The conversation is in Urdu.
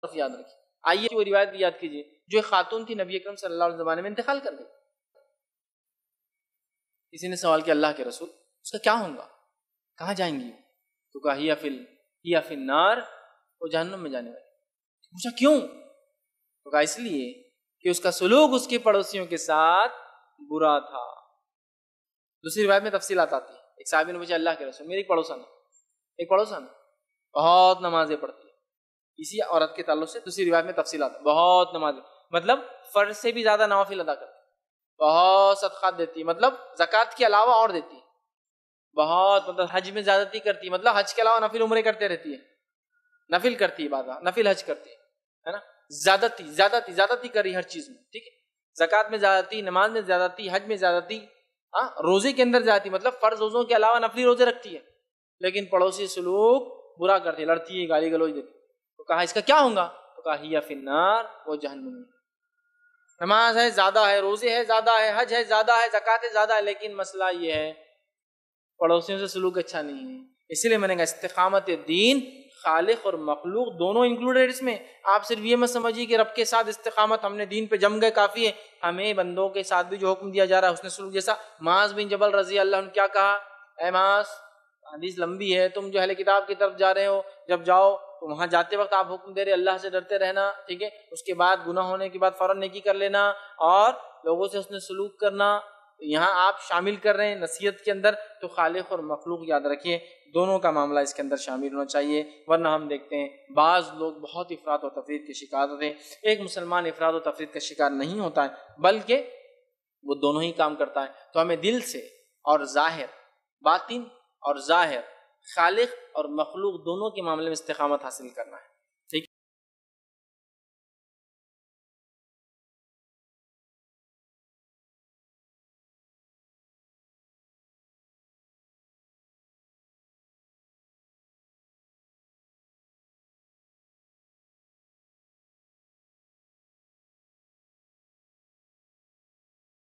یاد رکھیے. آئیے وہ روایت بھی یاد کیجیے جو ایک خاتون تھی نبی اکرم صلی اللہ علیہ وسلم میں انتقال کر گئی. کسی نے سوال کیا اللہ کے رسول اس کا کیا ہوگا, کہاں جائیں گی؟ تو کہا ہی فی النار, وہ جہنم میں جانے والی. پوچھا کیوں؟ تو کہا اس لیے کہ اس کا سلوک اس کے پڑوسیوں کے ساتھ برا تھا. دوسری روایت میں تفصیلات آتی ہے. ایک صحابی نے پوچھا اللہ کے رسول میری ایک پڑوسن بہت نمازیں پڑھتی ہے, اسی عورت کے تعلق سے دوسری روایت میں تفصیلات بہت نمازیں, مطلب فرض سے بھی زیادہ نوافل ادا کرتی, بہت صدقات دیتی, مطلب زکوٰۃ کے علاوہ اور دیتی, بہت مطلب حج میں زیادتی کرتی, مطلب حج کے علاوہ نفل عمرے کرتے رہتی ہے, نفل کرتی ہے, عبادت نفل حج کرتی ہے نا, زیادتی کر رہی ہر چیز میں, ٹھیک ہے, زکوٰۃ میں زیادتی, نماز میں زیادتی, حج میں زیادتی, روزے کے اندر زیادتی, مطلب فرض روزوں کے علاوہ نفلی روزے رکھتی ہے, لیکن پڑوسی سلوک برا کرتی ہے, لڑتی ہے, گالی گلوچ دیتی. تو کہا اس کا کیا ہوگا؟ تو کہا ہی فی النار, وہ جہنم میں. نماز ہے زیادہ ہے, روزے ہے زیادہ ہے, حج ہے زیادہ ہے, زکوٰۃ ہے زیادہ ہے, لیکن مسئلہ یہ ہے پڑوسیوں سے سلوک اچھا نہیں ہے. اسی لیے میں نے کہا استقامت دین خالق اور مخلوق دونوں انکلوڈیڈ اس میں. آپ صرف یہ مت سمجھیے کہ رب کے ساتھ استقامت, ہم نے دین پہ جم گئے کافی ہے, ہمیں بندوں کے ساتھ بھی جو حکم دیا جا رہا ہے اس نے سلوک, جیسا معاذ بن جبل رضی اللہ عنہ کیا کہا, اے معاذ حدیث لمبی ہے, تم جو اہل کتاب کی طرف جا رہے ہو, جب جاؤ تو وہاں جاتے وقت آپ حکم دے رہے اللہ سے ڈرتے رہنا, ٹھیک ہے, اس کے بعد گناہ ہونے کے بعد فوراً نیکی کر لینا اور لوگوں سے اس نے سلوک کرنا. یہاں آپ شامل کر رہے ہیں نصیحت کے اندر, تو خالق اور مخلوق یاد رکھیے دونوں کا معاملہ اس کے اندر شامل ہونا چاہیے. ورنہ ہم دیکھتے ہیں بعض لوگ بہت افراط و تفریط کے شکار ہوتے ہیں. ایک مسلمان افراط و تفریط کا شکار نہیں ہوتا ہے بلکہ وہ دونوں ہی کام کرتا ہے. تو ہمیں دل سے اور ظاہر, باطن اور ظاہر, خالق اور مخلوق دونوں کے معاملے میں استقامت حاصل کرنا ہے.